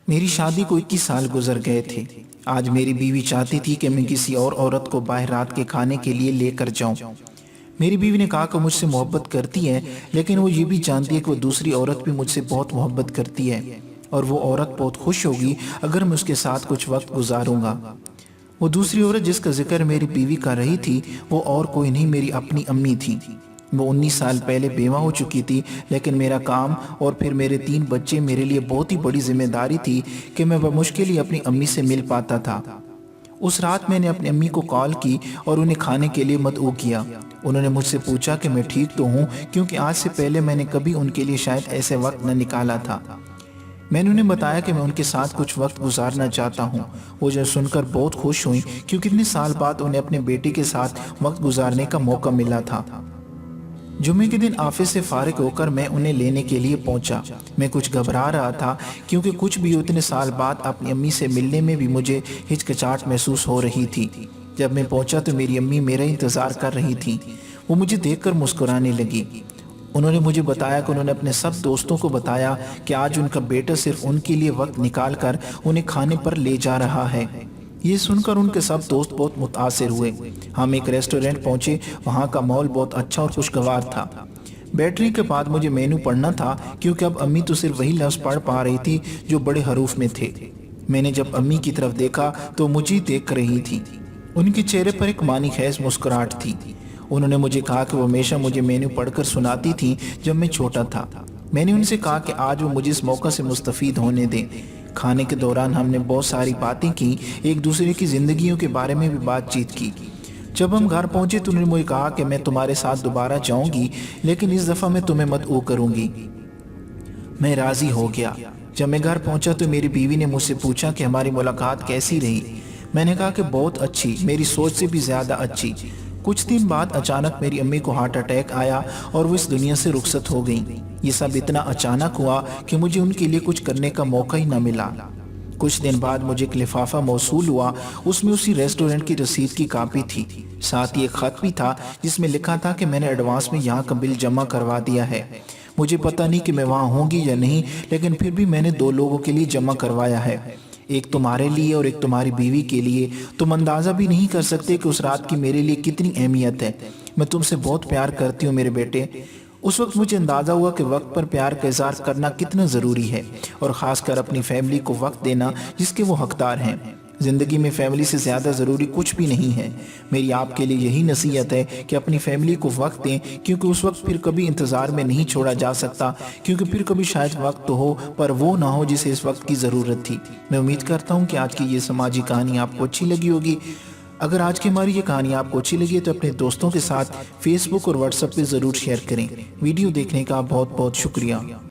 میری شادی کو 21 سال گزر گئے تھے۔ آج میری بیوی چاہتی تھی کہ میں کسی اور عورت کو باہر رات کے کھانے کے لیے لے کر جاؤں۔ میری بیوی نے کہا کہ مجھ سے محبت کرتی ہے، لیکن وہ یہ بھی جانتی ہے کہ وہ دوسری عورت بھی مجھ سے بہت محبت کرتی ہے، اور وہ عورت بہت خوش ہوگی اگر میں اس کے ساتھ کچھ وقت گزاروں گا۔ وہ دوسری عورت جس کا ذکر میری بیوی کر رہی تھی، وہ اور کوئی نہیں، میری اپنی امی تھی۔ وہ 19 سال پہلے بیوہ ہو چکی تھی، لیکن میرا کام اور پھر میرے 3 بچے میرے لیے بہت ہی بڑی ذمہ داری تھی کہ میں بمشکل ہی اپنی امی سے مل پاتا تھا۔ اس رات میں نے اپنی امی کو کال کی اور انہیں کھانے کے لیے مدعو کیا۔ انہوں نے مجھ سے پوچھا کہ میں ٹھیک تو ہوں، کیونکہ آج سے پہلے میں نے کبھی ان کے لیے شاید ایسے وقت نہ نکالا تھا۔ میں نے انہیں بتایا کہ میں ان کے ساتھ کچھ وقت گزارنا چاہتا ہوں۔ وہ جو سن کر بہت خوش ہوئیں، کیونکہ اتنے سال بعد انہیں اپنے بیٹے کے ساتھ وقت گزارنے کا موقع ملا تھا۔ جمعے کے دن آفس سے فارغ ہو کر میں انہیں لینے کے لیے پہنچا۔ میں کچھ گھبرا رہا تھا، کیونکہ کچھ بھی اتنے سال بعد اپنی امی سے ملنے میں بھی مجھے ہچکچاہٹ محسوس ہو رہی تھی۔ جب میں پہنچا تو میری امی میرا انتظار کر رہی تھیں۔ وہ مجھے دیکھ کر مسکرانے لگی۔ انہوں نے مجھے بتایا کہ انہوں نے اپنے سب دوستوں کو بتایا کہ آج ان کا بیٹا صرف ان کے لیے وقت نکال کر انہیں کھانے پر لے جا رہا ہے۔ یہ سن کر ان کے سب دوست بہت متاثر ہوئے۔ ہم ایک ریسٹورنٹ پہنچے، وہاں کا ماحول بہت اچھا اور خوشگوار تھا۔ بیٹری کے بعد مجھے مینو پڑھنا تھا، کیونکہ اب امی تو صرف وہی لفظ پڑھ پا رہی تھی جو بڑے حروف میں تھے۔ میں نے جب امی کی طرف دیکھا تو مجھے دیکھ رہی تھی۔ ان کے چہرے پر ایک معنی خیز مسکراہٹ تھی۔ انہوں نے مجھے کہا کہ وہ ہمیشہ مجھے مینو پڑھ کر سناتی تھی جب میں چھوٹا تھا۔ میں نے ان سے کہا کہ آج وہ مجھے اس موقع سے مستفید ہونے دیں۔ کھانے کے دوران ہم نے بہت ساری باتیں کی، ایک دوسرے کی زندگیوں کے بارے میں بھی بات چیت کی۔ جب ہم گھر پہنچے تو انہوں نے مجھے کہا کہ میں تمہارے ساتھ دوبارہ جاؤں گی، لیکن اس دفعہ میں تمہیں مدعو کروں گی۔ میں راضی ہو گیا۔ جب میں گھر پہنچا تو میری بیوی نے مجھ سے پوچھا کہ ہماری ملاقات کیسی رہی۔ میں نے کہا کہ بہت اچھی، میری سوچ سے بھی زیادہ اچھی۔ کچھ دن بعد اچانک میری امی کو ہارٹ اٹیک آیا اور وہ اس دنیا سے رخصت ہو گئیں۔ یہ سب اتنا اچانک ہوا کہ مجھے ان کے لیے کچھ کرنے کا موقع ہی نہ ملا۔ کچھ دن بعد مجھے ایک لفافہ موصول ہوا، اس میں اسی ریسٹورنٹ کی رسید کی کاپی تھی، ساتھ ہی ایک خط بھی تھا جس میں لکھا تھا کہ میں نے ایڈوانس میں یہاں کا بل جمع کروا دیا ہے۔ مجھے پتہ نہیں کہ میں وہاں ہوں گی یا نہیں، لیکن پھر بھی میں نے 2 لوگوں کے لیے جمع کروایا ہے، ایک تمہارے لیے اور ایک تمہاری بیوی کے لیے۔ تم اندازہ بھی نہیں کر سکتے کہ اس رات کی میرے لیے کتنی اہمیت ہے۔ میں تم سے بہت پیار کرتی ہوں میرے بیٹے۔ اس وقت مجھے اندازہ ہوا کہ وقت پر پیار کا اظہار کرنا کتنا ضروری ہے، اور خاص کر اپنی فیملی کو وقت دینا جس کے وہ حقدار ہیں۔ زندگی میں فیملی سے زیادہ ضروری کچھ بھی نہیں ہے۔ میری آپ کے لیے یہی نصیحت ہے کہ اپنی فیملی کو وقت دیں، کیونکہ اس وقت پھر کبھی انتظار میں نہیں چھوڑا جا سکتا، کیونکہ پھر کبھی شاید وقت تو ہو پر وہ نہ ہو جسے اس وقت کی ضرورت تھی۔ میں امید کرتا ہوں کہ آج کی یہ سماجی کہانی آپ کو اچھی لگی ہوگی۔ اگر آج کی ہماری یہ کہانی آپ کو اچھی لگی ہے تو اپنے دوستوں کے ساتھ فیس بک اور واٹس ایپ پہ ضرور شیئر کریں۔ ویڈیو دیکھنے کا بہت بہت شکریہ۔